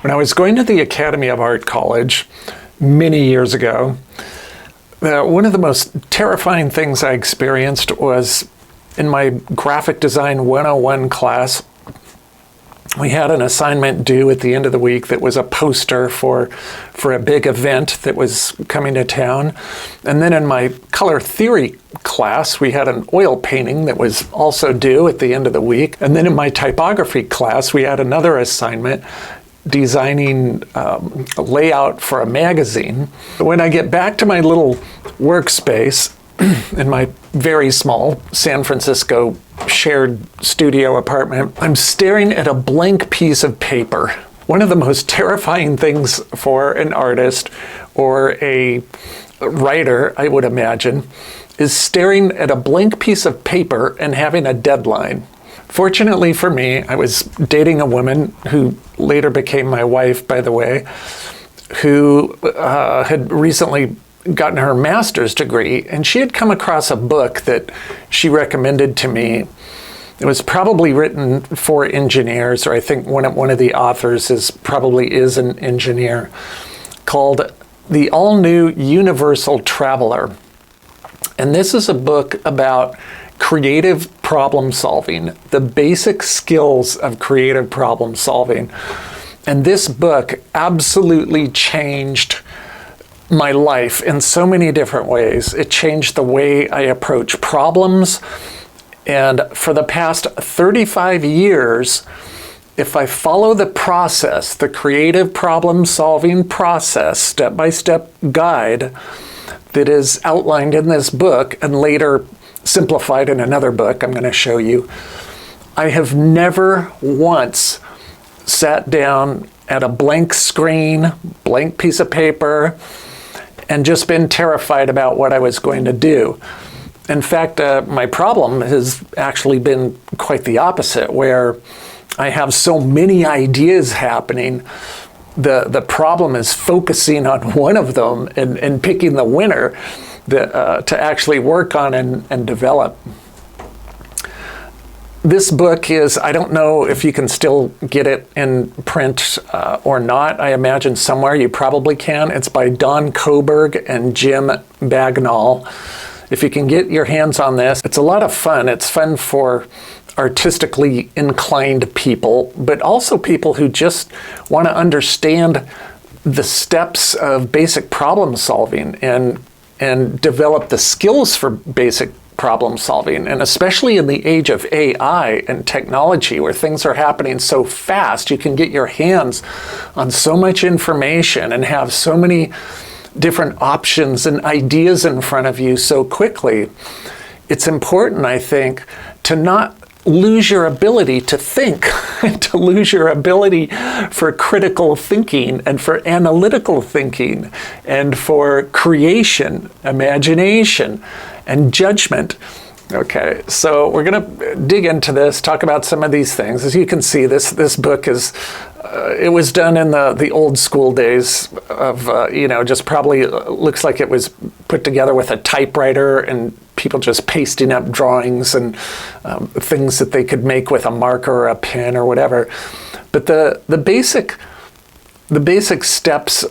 When I was going to the Academy of Art College many years ago, one of the most terrifying things I experienced was in my graphic design 101 class. We had an assignment due at the end of the week that was a poster for a big event that was coming to town. And then in my color theory class, we had an oil painting that was also due at the end of the week. And then in my typography class, we had another assignment designing a layout for a magazine. When I get back to my little workspace in my very small San Francisco shared studio apartment, I'm staring at a blank piece of paper. One of the most terrifying things for an artist or a writer, I would imagine, is staring at a blank piece of paper and having a deadline. Fortunately for me, I was dating a woman who later became my wife, by the way, who had recently gotten her master's degree, and she had come across a book that she recommended to me. It was probably written for engineers, or I think one of the authors probably is an engineer, called The All-New Universal Traveler. And this is a book about creative problem solving, the basic skills of creative problem solving. And this book absolutely changed my life in so many different ways. It changed the way I approach problems. And for the past 35 years, if I follow the process, the creative problem solving process, step-by-step guide that is outlined in this book and later simplified in another book I'm going to show you, I have never once sat down at a blank screen, blank piece of paper, and just been terrified about what I was going to do. In fact, my problem has actually been quite the opposite, where I have so many ideas happening. The problem is focusing on one of them and picking the winner to actually work on and develop. This book is, I don't know if you can still get it in print or not. I imagine somewhere you probably can. It's by Don Koberg and Jim Bagnall. If you can get your hands on this, it's a lot of fun. It's fun for artistically inclined people, but also people who just want to understand the steps of basic problem solving and develop the skills for basic problem solving. And especially in the age of AI and technology, where things are happening so fast, you can get your hands on so much information and have so many different options and ideas in front of you so quickly. It's important, I think, to not lose your ability to think, to lose your ability for critical thinking and for analytical thinking and for creation, imagination, and judgment. Okay, so we're going to dig into this, talk about some of these things. As you can see, this book is, it was done in the old school days of, just probably looks like it was put together with a typewriter and people just pasting up drawings and things that they could make with a marker or a pen or whatever. But the basic steps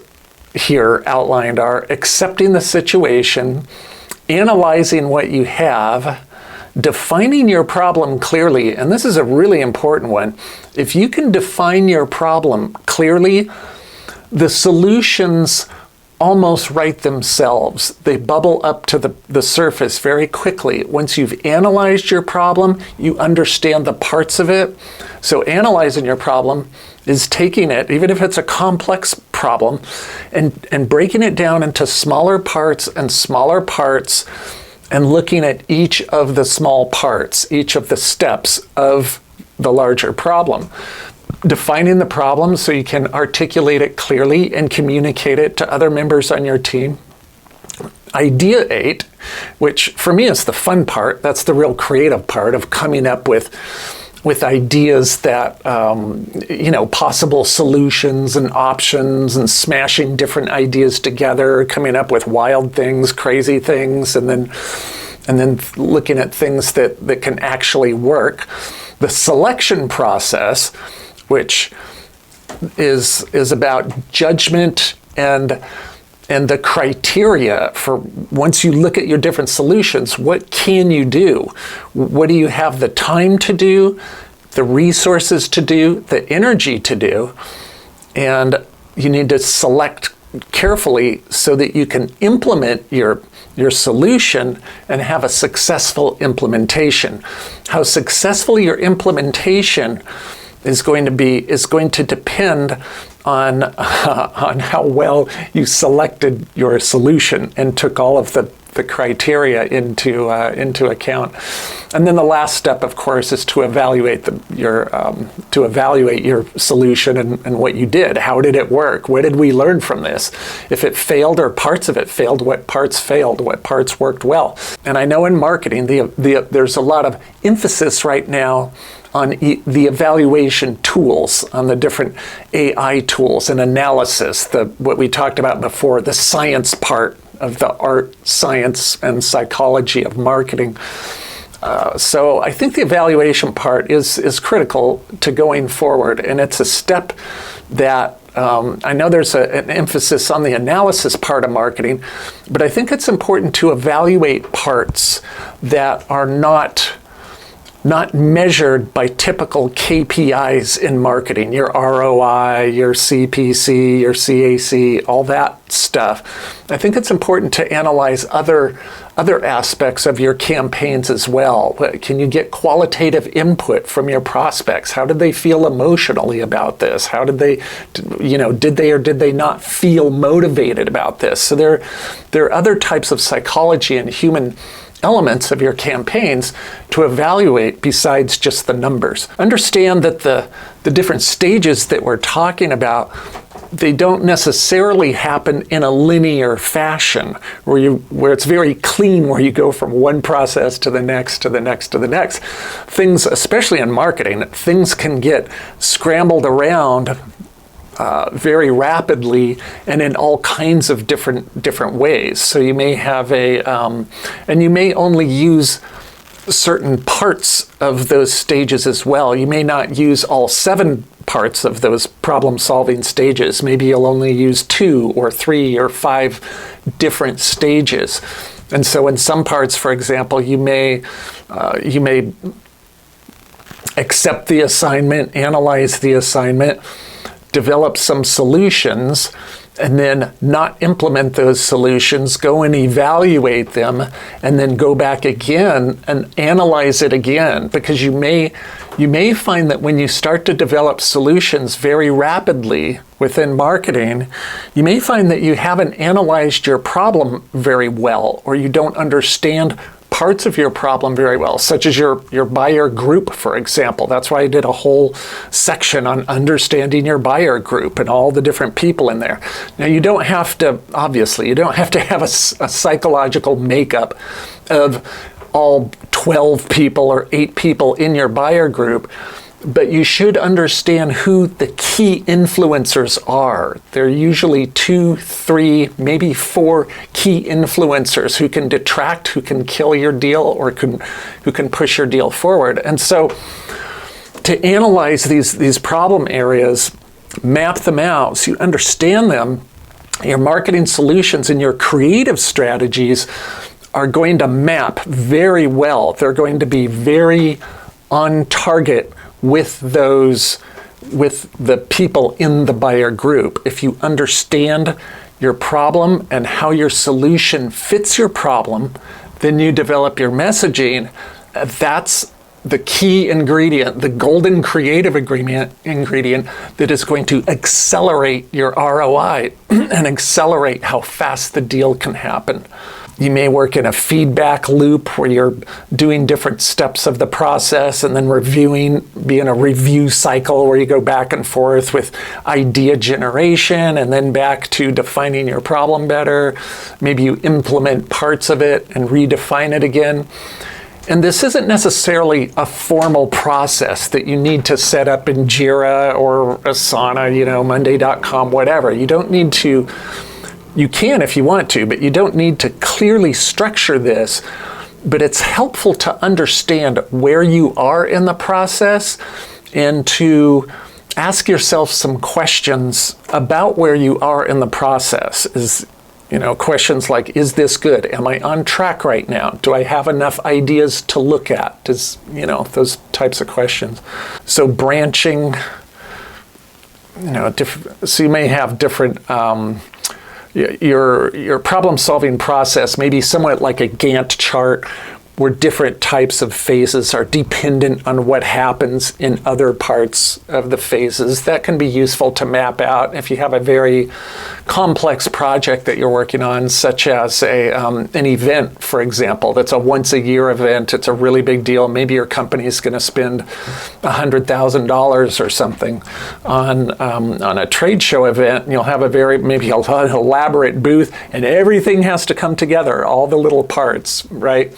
here outlined are accepting the situation, analyzing what you have, defining your problem clearly, and this is a really important one. If you can define your problem clearly, the solutions almost write themselves. They bubble up to the surface very quickly. Once you've analyzed your problem, you understand the parts of it. So analyzing your problem is taking it, even if it's a complex problem, and breaking it down into smaller parts and looking at each of the small parts, each of the steps of the larger problem. Defining the problem so you can articulate it clearly and communicate it to other members on your team. Ideate, which for me is the fun part. That's the real creative part of coming up with ideas that, possible solutions and options and smashing different ideas together, coming up with wild things, crazy things, and then looking at things that can actually work. The selection process, which is about judgment and the criteria for once you look at your different solutions, what can you do? What do you have the time to do, the resources to do, the energy to do? And you need to select carefully so that you can implement your solution and have a successful implementation. How successful your implementation is going to depend on how well you selected your solution and took all of the criteria into account. And then the last step, of course, is to evaluate your solution and what you did. How did it work? What did we learn from this? If it failed or parts of it failed, what parts failed? What parts worked well? And I know in marketing, there's a lot of emphasis right now on the evaluation tools, on the different AI tools and analysis, what we talked about before, the science part of the art, science, and psychology of marketing. So I think the evaluation part is critical to going forward, and it's a step that I know there's an emphasis on the analysis part of marketing, but I think it's important to evaluate parts that are not measured by typical KPIs in marketing, your ROI, your CPC, your CAC, all that stuff. I think it's important to analyze other aspects of your campaigns as well. Can you get qualitative input from your prospects? How did they feel emotionally about this? How did they, did they or did they not feel motivated about this? So there are other types of psychology and human elements of your campaigns to evaluate besides just the numbers. Understand that the different stages that we're talking about, they don't necessarily happen in a linear fashion where it's very clean, where you go from one process to the next, to the next, to the next. Things, especially in marketing, things can get scrambled around very rapidly and in all kinds of different ways. So you may have and you may only use certain parts of those stages as well. You may not use all 7 parts of those problem-solving stages. Maybe you'll only use 2 or 3 or 5 different stages. And so in some parts, for example, you may accept the assignment, analyze the assignment, develop some solutions, and then not implement those solutions, go and evaluate them, and then go back again and analyze it again. Because you may find that when you start to develop solutions very rapidly within marketing, you may find that you haven't analyzed your problem very well, or you don't understand parts of your problem very well, such as your buyer group, for example. That's why I did a whole section on understanding your buyer group and all the different people in there. Now, you don't have to have a psychological makeup of all 12 people or 8 people in your buyer group, but you should understand who the key influencers are. There are usually 2, 3, maybe 4 key influencers who can detract, who can kill your deal, or who can push your deal forward. And so to analyze these problem areas, map them out so you understand them, your marketing solutions and your creative strategies are going to map very well. They're going to be very on target with the people in the buyer group. If you understand your problem and how your solution fits your problem, then you develop your messaging. That's the key ingredient, the golden creative ingredient that is going to accelerate your ROI and accelerate how fast the deal can happen. You may work in a feedback loop where you're doing different steps of the process and then be in a review cycle where you go back and forth with idea generation and then back to defining your problem better. Maybe you implement parts of it and redefine it again. And this isn't necessarily a formal process that you need to set up in Jira or Asana, Monday.com, whatever. You don't need to. You can if you want to, but you don't need to clearly structure this. But it's helpful to understand where you are in the process and to ask yourself some questions about where you are in the process. Questions like, is this good? Am I on track right now? Do I have enough ideas to look at? Those types of questions. So branching, so you may have different, your problem-solving process may be somewhat like a Gantt chart, where different types of phases are dependent on what happens in other parts of the phases. That can be useful to map out if you have a very complex project that you're working on, such as an event, for example, that's a once-a-year event. It's a really big deal. Maybe your company is going to spend $100,000 or something on a trade show event, and you'll have maybe an elaborate booth, and everything has to come together, all the little parts, right?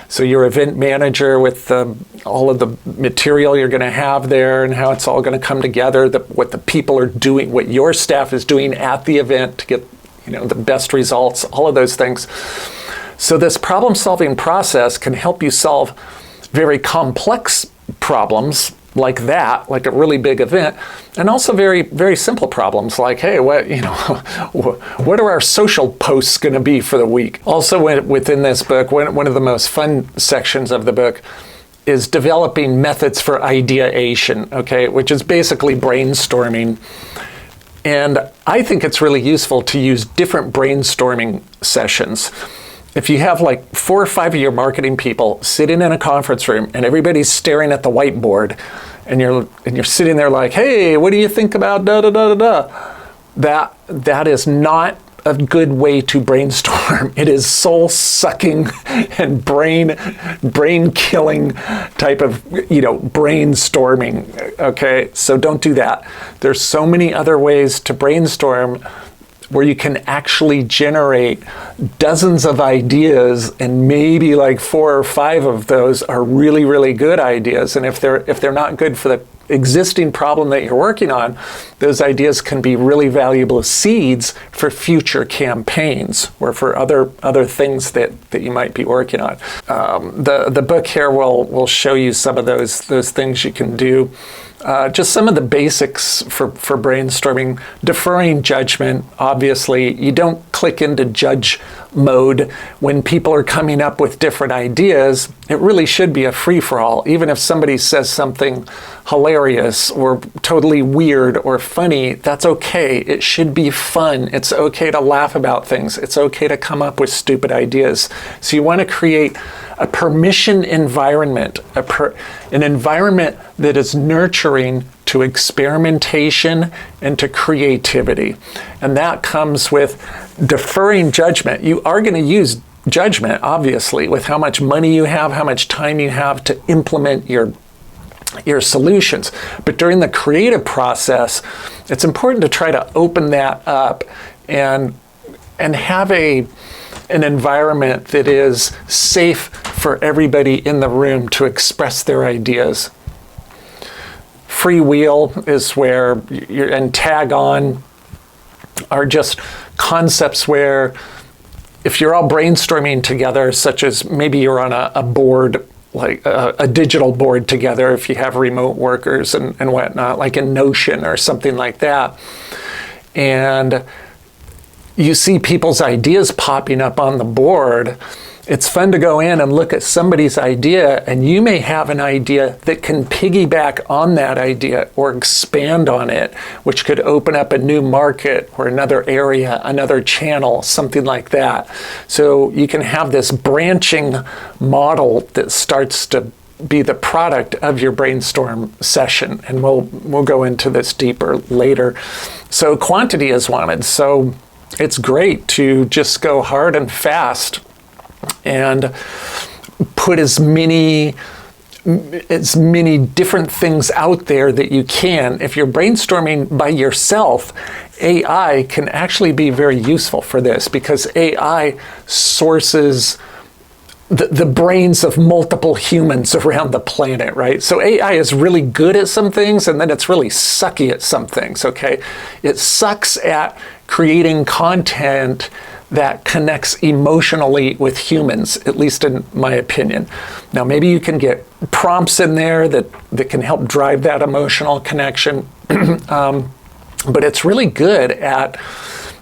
So your event manager with all of the material you're going to have there and how it's all going to come together, what the people are doing, what your staff is doing at the event to get the best results, all of those things. So this problem-solving process can help you solve very complex problems like that, like a really big event, and also very, very simple problems like, hey, what are our social posts going to be for the week? Also within this book, one of the most fun sections of the book is developing methods for ideation, okay, which is basically brainstorming. And I think it's really useful to use different brainstorming sessions. If you have like 4 or 5 of your marketing people sitting in a conference room and everybody's staring at the whiteboard and you're sitting there like, hey, what do you think about da da da da da? That is not a good way to brainstorm. It is soul-sucking and brain-killing type of brainstorming. Okay, so don't do that. There's so many other ways to brainstorm where you can actually generate dozens of ideas, and maybe like 4 or 5 of those are really, really good ideas. And if they're not good for the existing problem that you're working on, those ideas can be really valuable seeds for future campaigns or for other things that you might be working on. The book here will show you some of those things you can do. Just some of the basics for brainstorming. Deferring judgment. Obviously, you don't click into judge mode when people are coming up with different ideas. It really should be a free-for-all. Even if somebody says something hilarious or totally weird or funny, that's okay. It should be fun. It's okay to laugh about things. It's okay to come up with stupid ideas. So you want to create a permission environment, an environment that is nurturing to experimentation and to creativity. And that comes with deferring judgment. You are going to use judgment, obviously, with how much money you have, how much time you have to implement your solutions. But during the creative process, it's important to try to open that up and have an environment that is safe for everybody in the room to express their ideas. Freewheel is where and tag on are just concepts where if you're all brainstorming together, such as maybe you're on a board, like a digital board together, if you have remote workers and whatnot, like in Notion or something like that, and you see people's ideas popping up on the board, it's fun to go in and look at somebody's idea, and you may have an idea that can piggyback on that idea or expand on it, which could open up a new market or another area, another channel, something like that. So you can have this branching model that starts to be the product of your brainstorm session, and we'll go into this deeper later. So quantity is wanted. So it's great to just go hard and fast and put as many different things out there that you can. If you're brainstorming by yourself, AI can actually be very useful for this, because AI sources the brains of multiple humans around the planet, right? So AI is really good at some things, and then it's really sucky at some things, okay? It sucks at creating content that connects emotionally with humans, at least in my opinion. Now, maybe you can get prompts in there that can help drive that emotional connection, But it's really good at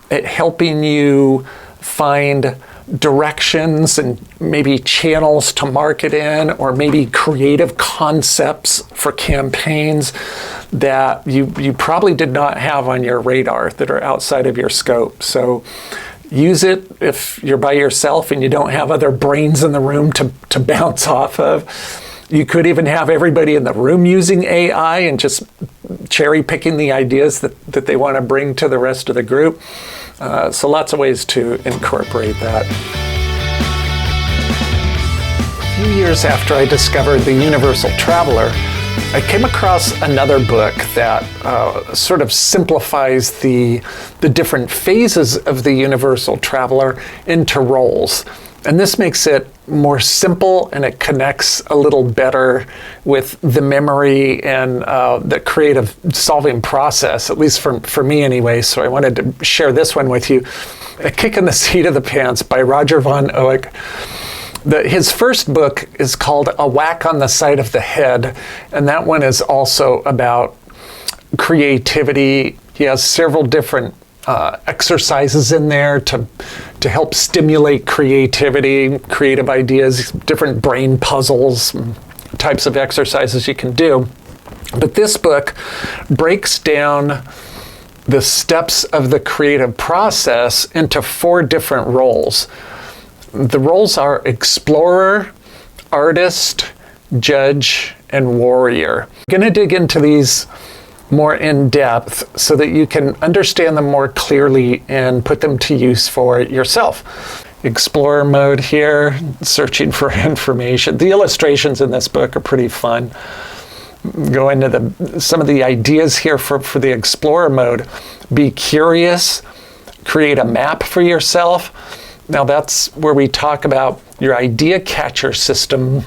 helping you find directions and maybe channels to market in, or maybe creative concepts for campaigns that you probably did not have on your radar, that are outside of your scope. So use it if you're by yourself and you don't have other brains in the room to bounce off of. You could even have everybody in the room using AI and just cherry picking the ideas that they want to bring to the rest of the group. So lots of ways to incorporate that. A few years after I discovered The Universal Traveler, I came across another book that sort of simplifies the different phases of the Universal Traveler into roles. And this makes it more simple, and it connects a little better with the memory and the creative solving process, at least for me anyway. So I wanted to share this one with you. A Kick in the Seat of the Pants by Roger von Oech. His first book is called A Whack on the Side of the Head, and that one is also about creativity. He has several different exercises in there to help stimulate creativity, creative ideas, different brain puzzles, types of exercises you can do. But this book breaks down the steps of the creative process into 4 different roles. The roles are explorer, artist, judge, and warrior. I'm going to dig into these more in depth so that you can understand them more clearly and put them to use for yourself. Explorer mode here, searching for information. The illustrations in this book are pretty fun. Go into some of the ideas here for the explorer mode. Be curious, create a map for yourself. Now that's where we talk about your idea catcher system,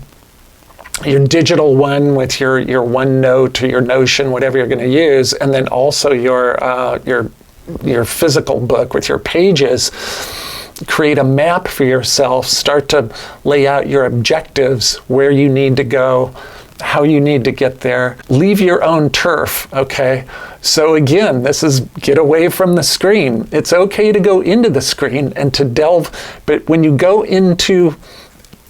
your digital one with your OneNote or your Notion, whatever you're going to use, and then also your physical book with your pages. Create a map for yourself. Start to lay out your objectives, where you need to go, how you need to get there. Leave your own turf, okay? So again, this is get away from the screen. It's okay to go into the screen and to delve, but when you go into,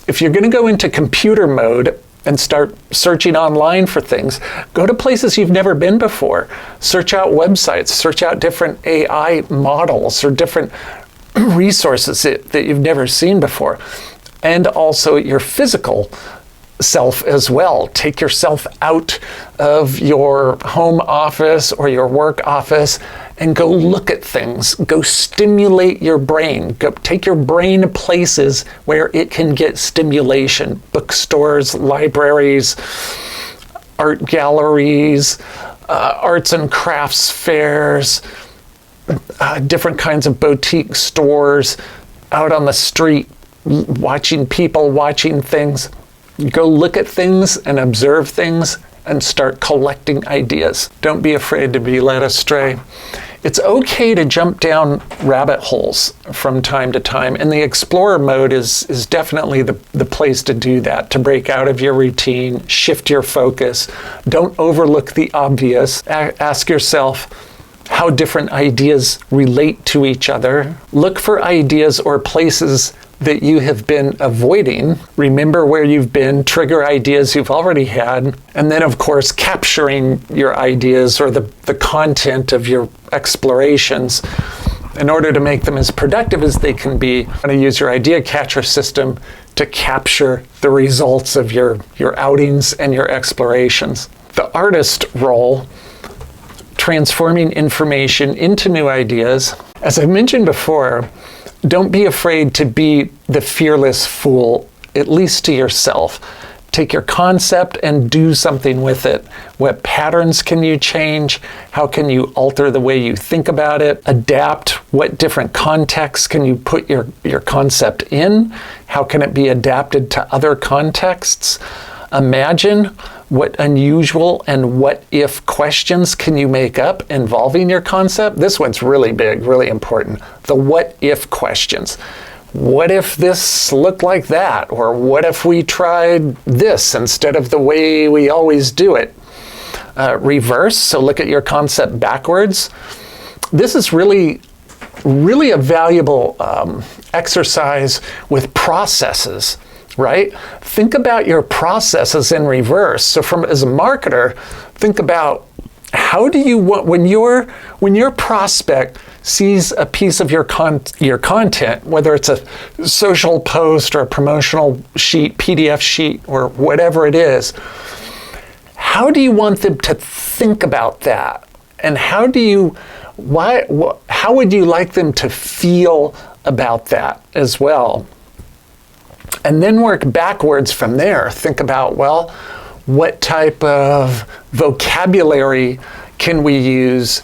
if you're going to go into computer mode and start searching online for things, go to places you've never been before. Search out websites, search out different AI models or different resources that you've never seen before. And also your physical self as well. Take yourself out of your home office or your work office and go look at things. Go stimulate your brain. Go take your brain places where it can get stimulation. Bookstores, libraries, art galleries, arts and crafts fairs, different kinds of boutique stores, out on the street, watching people, watching things. Go look at things and observe things and start collecting ideas. Don't be afraid to be led astray. It's okay to jump down rabbit holes from time to time, and the explorer mode is definitely the place to do that, to break out of your routine, shift your focus. Don't overlook the obvious. Ask yourself how different ideas relate to each other. Look for ideas or places that you have been avoiding. Remember where you've been, trigger ideas you've already had, and then of course capturing your ideas or the content of your explorations in order to make them as productive as they can be. You want to use your idea catcher system to capture the results of your outings and your explorations. The artist role, transforming information into new ideas. As I mentioned before, don't be afraid to be the fearless fool, at least to yourself. Take your concept and do something with it. What patterns can you change? How can you alter the way you think about it? Adapt. What different contexts can you put your concept in? How can it be adapted to other contexts? Imagine what unusual and what if questions can you make up involving your concept. This one's really big, really important. The what if questions. What if this looked like that? Or what if we tried this instead of the way we always do it? reverse. So look at your concept backwards. This is really a valuable exercise with processes, right? Think about your processes in reverse. So as a marketer, think about how do you want, when your prospect sees a piece of your content, whether it's a social post or a promotional sheet, PDF sheet, or whatever it is, how do you want them to think about that? And how would you like them to feel about that as well? And then work backwards from there. Think about, well, what type of vocabulary can we use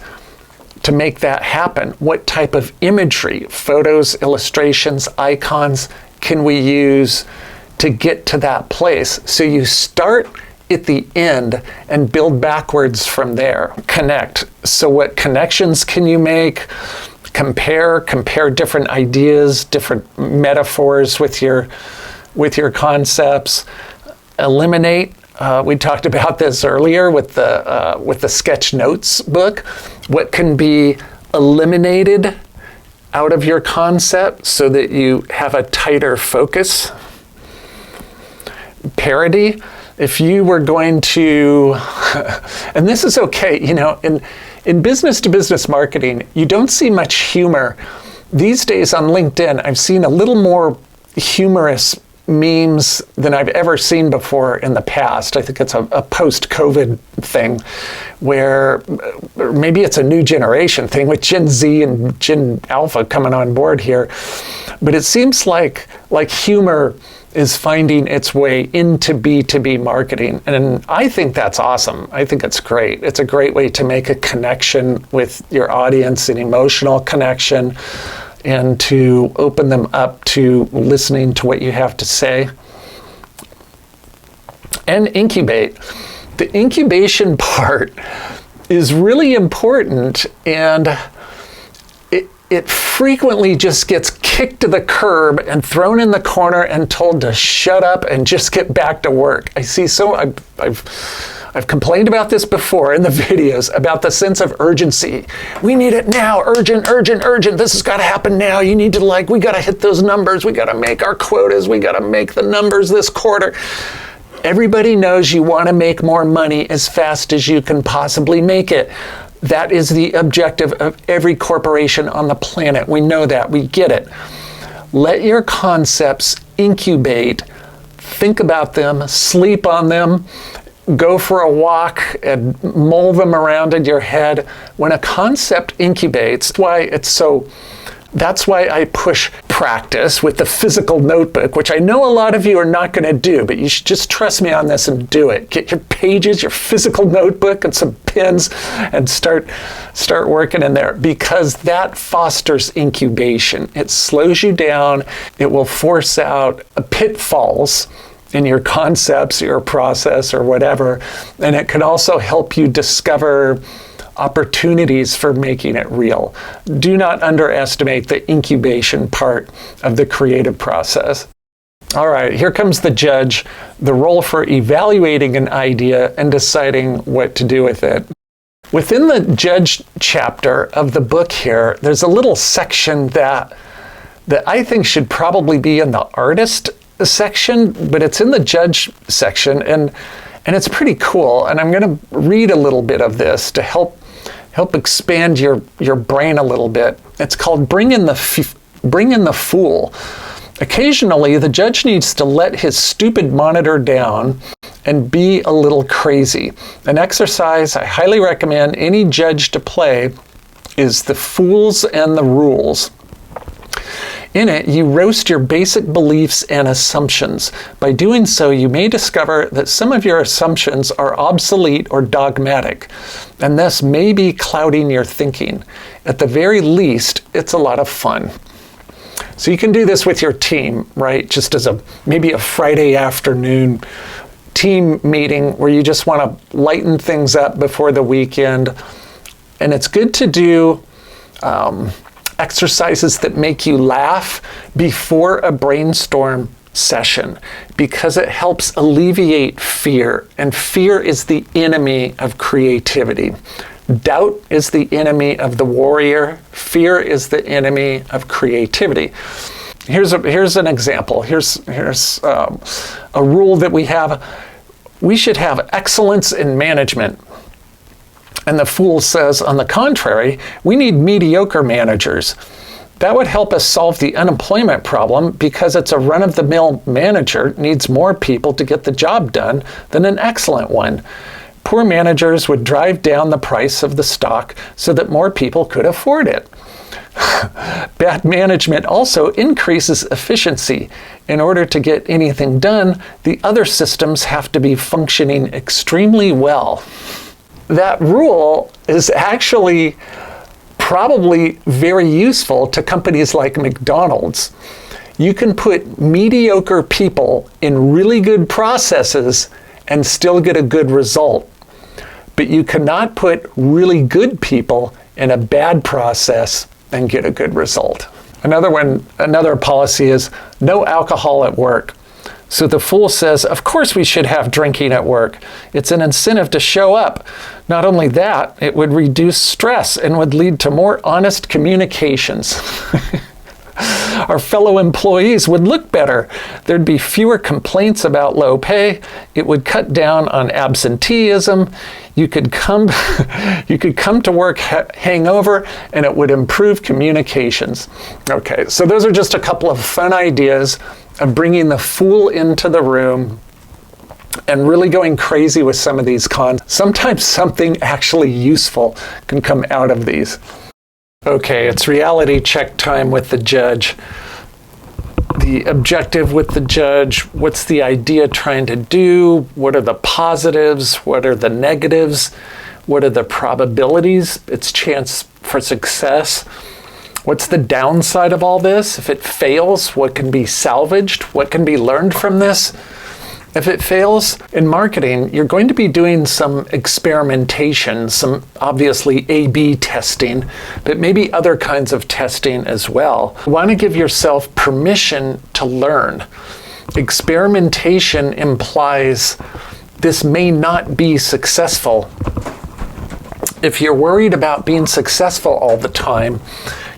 to make that happen? What type of imagery, photos, illustrations, icons can we use to get to that place? So you start at the end and build backwards from there. Connect. So what connections can you make? Compare different ideas, different metaphors with your concepts. Eliminate. We talked about this earlier with the sketch notes book. What can be eliminated out of your concept so that you have a tighter focus? Parody. If you were going to, and this is okay, in business to business marketing, you don't see much humor. These days on LinkedIn, I've seen a little more humorous memes than I've ever seen before in the past. I think it's a post-COVID thing where maybe it's a new generation thing with Gen Z and Gen Alpha coming on board here. But it seems like humor is finding its way into B2B marketing. And I think that's awesome. I think it's great. It's a great way to make a connection with your audience, an emotional connection, and to open them up to listening to what you have to say. And incubate. The incubation part is really important, and it frequently just gets kicked to the curb and thrown in the corner and told to shut up and just get back to work. I've complained about this before in the videos about the sense of urgency. We need it now, urgent. This has got to happen now. You need to we got to hit those numbers. We got to make our quotas. We got to make the numbers this quarter. Everybody knows you want to make more money as fast as you can possibly make it. That is the objective of every corporation on the planet. We know that. We get it. Let your concepts incubate. Think about them. Sleep on them. Go for a walk and mull them around in your head. When a concept incubates, that's why I push practice with the physical notebook, which I know a lot of you are not going to do, but you should just trust me on this and do it. Get your pages, your physical notebook, and some pens, and start working in there, because that fosters incubation. It slows you down. It will force out pitfalls in your concepts, your process, or whatever, and it can also help you discover opportunities for making it real. Do not underestimate the incubation part of the creative process. All right, here comes the judge, the role for evaluating an idea and deciding what to do with it. Within the judge chapter of the book here, there's a little section that I think should probably be in the artist section, but it's in the judge section, and it's pretty cool. And I'm going to read a little bit of this to help expand your brain a little bit. It's called Bring in the Fool. Occasionally, the judge needs to let his stupid monitor down and be a little crazy. An exercise I highly recommend any judge to play is the Fools and the Rules. In it, you roast your basic beliefs and assumptions. By doing so, you may discover that some of your assumptions are obsolete or dogmatic, and thus may be clouding your thinking. At the very least, it's a lot of fun. So you can do this with your team, right? Just as maybe a Friday afternoon team meeting where you just want to lighten things up before the weekend. And it's good to do exercises that make you laugh before a brainstorm session because it helps alleviate fear, and fear is the enemy of creativity. Doubt is the enemy of the warrior. Fear is the enemy of creativity. Here's an example. Here's a rule that we have. We should have excellence in management. And the fool says, on the contrary, we need mediocre managers. That would help us solve the unemployment problem because it's a run-of-the-mill manager needs more people to get the job done than an excellent one. Poor managers would drive down the price of the stock so that more people could afford it. Bad management also increases efficiency. In order to get anything done, the other systems have to be functioning extremely well. That rule is actually probably very useful to companies like McDonald's. You can put mediocre people in really good processes and still get a good result. But you cannot put really good people in a bad process and get a good result. Another policy is no alcohol at work. So the fool says, of course we should have drinking at work. It's an incentive to show up. Not only that, it would reduce stress and would lead to more honest communications. Our fellow employees would look better. There'd be fewer complaints about low pay. It would cut down on absenteeism. You could come to work hangover, and it would improve communications. Okay, so those are just a couple of fun ideas of bringing the fool into the room and really going crazy with some of these cons. Sometimes something actually useful can come out of these. Okay, it's reality check time with the judge. The objective with the judge, what's the idea trying to do? What are the positives? What are the negatives? What are the probabilities, its chance for success? What's the downside of all this? If it fails, what can be salvaged? What can be learned from this? If it fails in marketing, you're going to be doing some experimentation, some obviously A/B testing, but maybe other kinds of testing as well. You want to give yourself permission to learn. Experimentation implies this may not be successful. If you're worried about being successful all the time,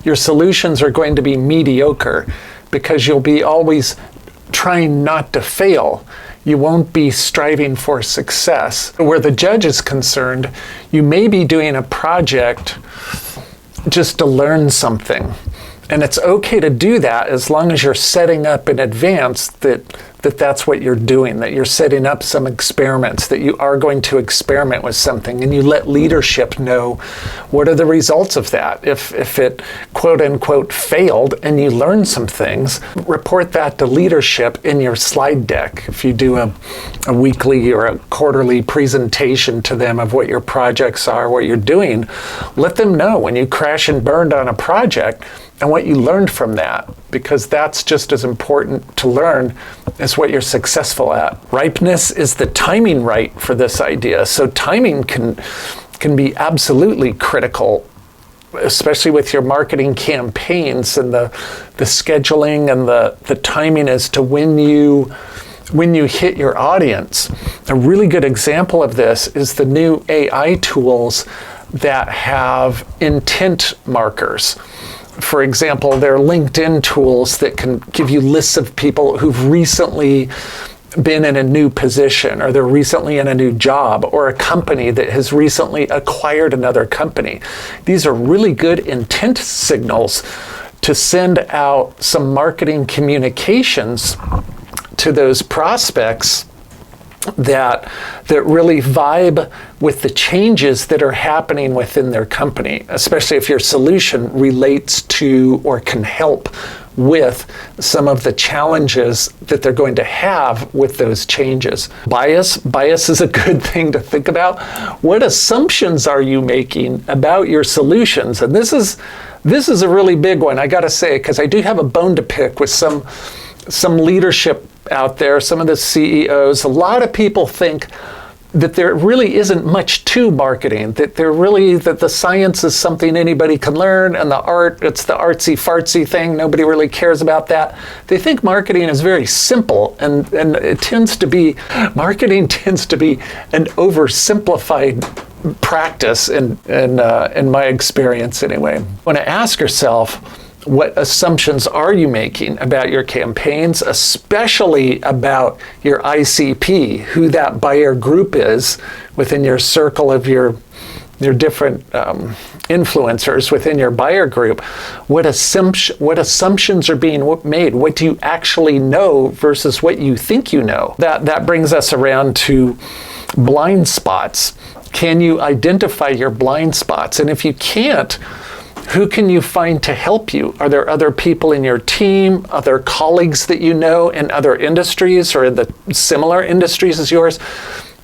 your solutions are going to be mediocre because you'll be always trying not to fail. You won't be striving for success. Where the judge is concerned, you may be doing a project just to learn something. And it's okay to do that as long as you're setting up in advance that's what you're doing, that you're setting up some experiments, that you are going to experiment with something, and you let leadership know what are the results of that. If it quote unquote failed and you learn some things, report that to leadership in your slide deck. If you do a weekly or a quarterly presentation to them of what your projects are, what you're doing, let them know when you crash and burned on a project and what you learned from that, because that's just as important to learn as what you're successful at. Ripeness is the timing right for this idea. So timing can be absolutely critical, especially with your marketing campaigns and the scheduling and the timing as to when you hit your audience. A really good example of this is the new AI tools that have intent markers. For example, there are LinkedIn tools that can give you lists of people who've recently been in a new position, or they're recently in a new job, or a company that has recently acquired another company. These are really good intent signals to send out some marketing communications to those prospects that really vibe with the changes that are happening within their company, especially if your solution relates to or can help with some of the challenges that they're going to have with those changes. Bias is a good thing to think about. What assumptions are you making about your solutions? And this is a really big one, I gotta say, because I do have a bone to pick with some leadership out there, some of the CEOs. A lot of people think that there really isn't much to marketing, that the science is something anybody can learn, and the art, it's the artsy fartsy thing, nobody really cares about that. They think marketing is very simple, and marketing tends to be an oversimplified practice in my experience anyway. You want to ask yourself, what assumptions are you making about your campaigns, especially about your ICP, who that buyer group is within your circle of your different influencers within your buyer group? What assumptions are being made? What do you actually know versus what you think you know? That brings us around to blind spots. Can you identify your blind spots? And if you can't, who can you find to help you? Are there other people in your team, other colleagues that you know in other industries or in the similar industries as yours,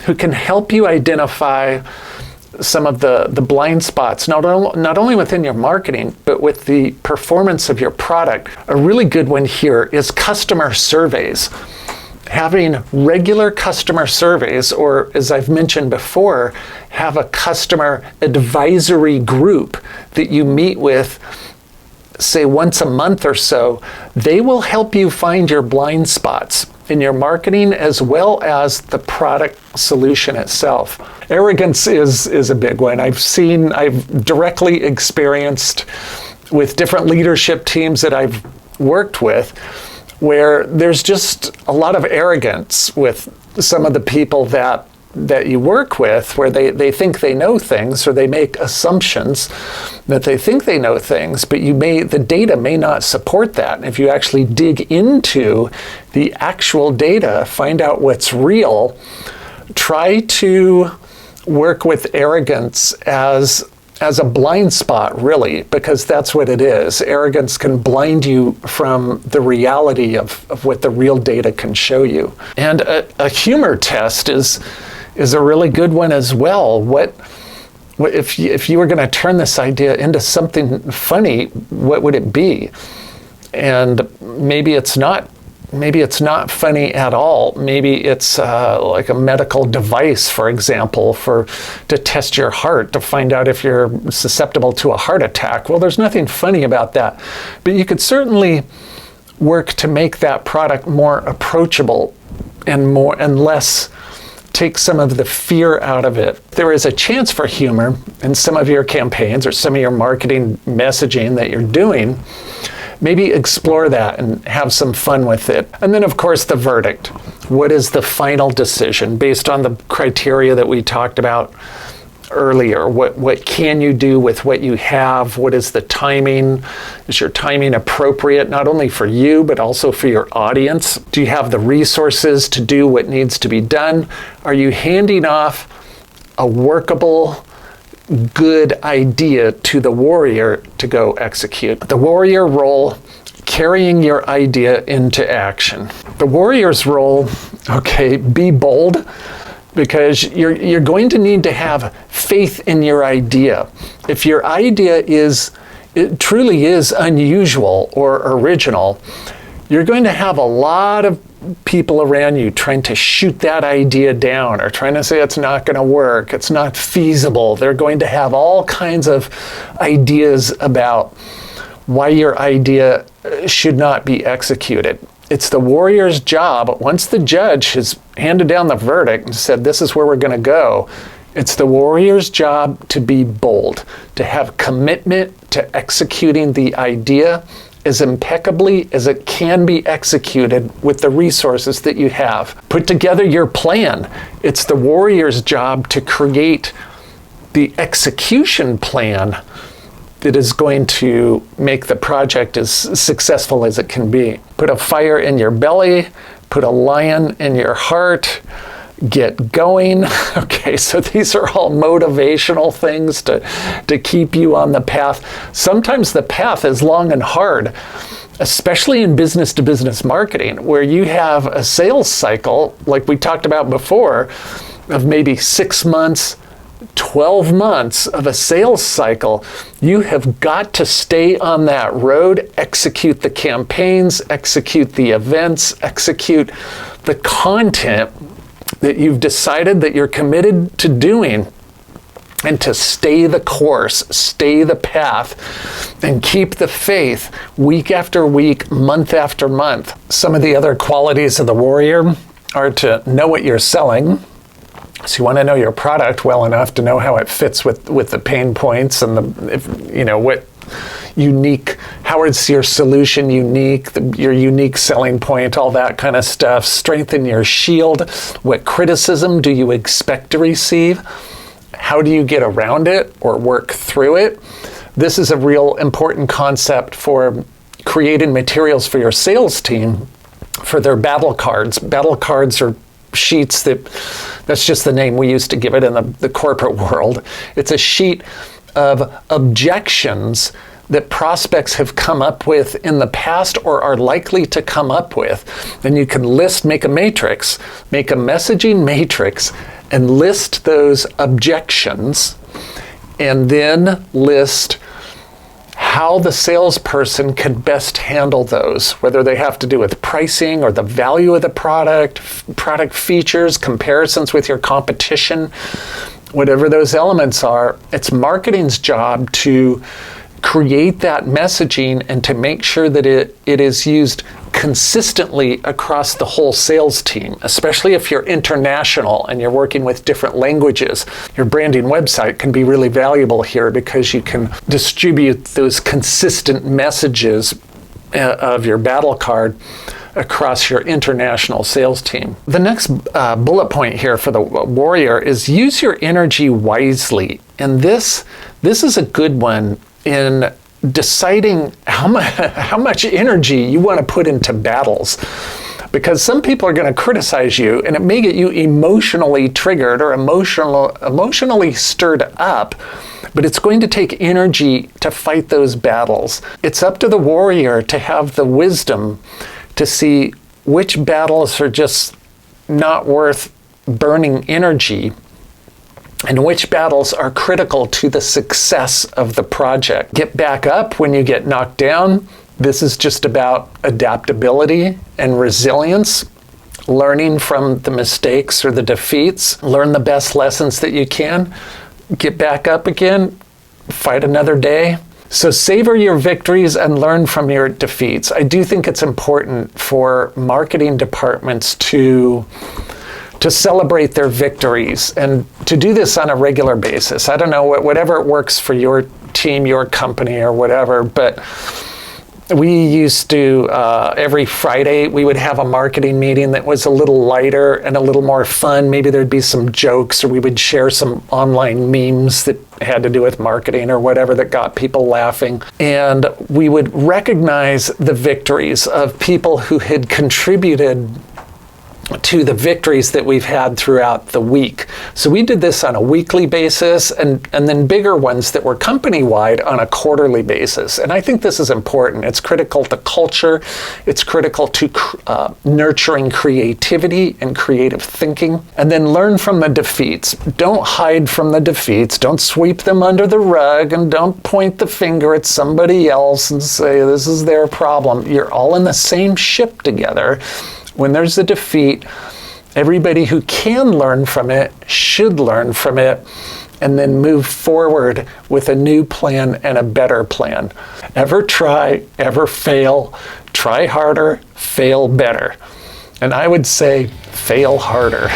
who can help you identify some of the blind spots, not only within your marketing, but with the performance of your product? A really good one here is customer surveys. Having regular customer surveys, or as I've mentioned before, have a customer advisory group that you meet with, say once a month or so. They will help you find your blind spots in your marketing as well as the product solution itself. Arrogance is a big one. I've directly experienced with different leadership teams that I've worked with, where there's just a lot of arrogance with some of the people that you work with, where they think they know things, or they make assumptions that they think they know things, but the data may not support that. And if you actually dig into the actual data, find out what's real, try to work with arrogance as a blind spot, really, because that's what it is. Arrogance can blind you from the reality of what the real data can show you. And a humor test is a really good one as well. What if you were going to turn this idea into something funny, what would it be? And maybe it's not funny at all. Maybe it's like a medical device, for example, to test your heart, to find out if you're susceptible to a heart attack. Well, there's nothing funny about that. But you could certainly work to make that product more approachable and less take some of the fear out of it. There is a chance for humor in some of your campaigns or some of your marketing messaging that you're doing. Maybe explore that and have some fun with it. And then, of course, the verdict. What is the final decision based on the criteria that we talked about earlier? What can you do with what you have? What is the timing? Is your timing appropriate, not only for you, but also for your audience? Do you have the resources to do what needs to be done? Are you handing off a workable, good idea to the warrior to go execute? The warrior role, carrying your idea into action. The warrior's role, be bold, because you're going to need to have faith in your idea. If your idea truly is unusual or original, you're going to have a lot of people around you trying to shoot that idea down or trying to say it's not going to work, it's not feasible. They're going to have all kinds of ideas about why your idea should not be executed. It's the warrior's job, once the judge has handed down the verdict and said this is where we're going to go, it's the warrior's job to be bold, to have commitment to executing the idea as impeccably as it can be executed with the resources that you have. Put together your plan. It's the warrior's job to create the execution plan that is going to make the project as successful as it can be. Put a fire in your belly, put a lion in your heart, get going. So these are all motivational things to keep you on the path. Sometimes the path is long and hard, especially in business-to-business marketing, where you have a sales cycle, like we talked about before, of maybe 6 months, 12 months of a sales cycle. You have got to stay on that road, execute the campaigns, execute the events, execute the content that you've decided that you're committed to doing, and to stay the course, stay the path, and keep the faith week after week, month after month. Some of the other qualities of the warrior are to know what you're selling. So you want to know your product well enough to know how it fits with the pain points and what unique, how is your solution unique, your unique selling point, all that kind of stuff. Strengthen your shield. What criticism do you expect to receive? How do you get around it or work through it? This is a real important concept for creating materials for your sales team for their battle cards. Battle cards are sheets that's just the name we used to give it in the corporate world. It's a sheet of objections that prospects have come up with in the past or are likely to come up with. Then you can make a matrix, make a messaging matrix, and list those objections, and then list how the salesperson can best handle those, whether they have to do with pricing or the value of the product features, comparisons with your competition, whatever those elements are. It's marketing's job to create that messaging and to make sure that it is used consistently across the whole sales team, especially if you're international and you're working with different languages. Your branding website can be really valuable here because you can distribute those consistent messages of your battle card across your international sales team. The next bullet point here for the warrior is use your energy wisely. And this is a good one in deciding how much energy you want to put into battles. Because some people are going to criticize you, and it may get you emotionally triggered or emotionally stirred up, but it's going to take energy to fight those battles. It's up to the warrior to have the wisdom to see which battles are just not worth burning energy and which battles are critical to the success of the project. Get back up when you get knocked down. This is just about adaptability and resilience, learning from the mistakes or the defeats, learn the best lessons that you can, get back up again, fight another day. So savor your victories and learn from your defeats. I do think it's important for marketing departments to celebrate their victories and to do this on a regular basis. I don't know, whatever works for your team, your company, or whatever, but we used to, every Friday, we would have a marketing meeting that was a little lighter and a little more fun. Maybe there'd be some jokes, or we would share some online memes that had to do with marketing or whatever that got people laughing. And we would recognize the victories of people who had contributed to the victories that we've had throughout the week. So we did this on a weekly basis, and then bigger ones that were company-wide on a quarterly basis. And I think this is important. It's critical to culture. It's critical to nurturing creativity and creative thinking. And then learn from the defeats. Don't hide from the defeats. Don't sweep them under the rug, and don't point the finger at somebody else and say, this is their problem. You're all in the same ship together. When there's a defeat, everybody who can learn from it should learn from it and then move forward with a new plan and a better plan. Ever try, ever fail, try harder, fail better. And I would say fail harder.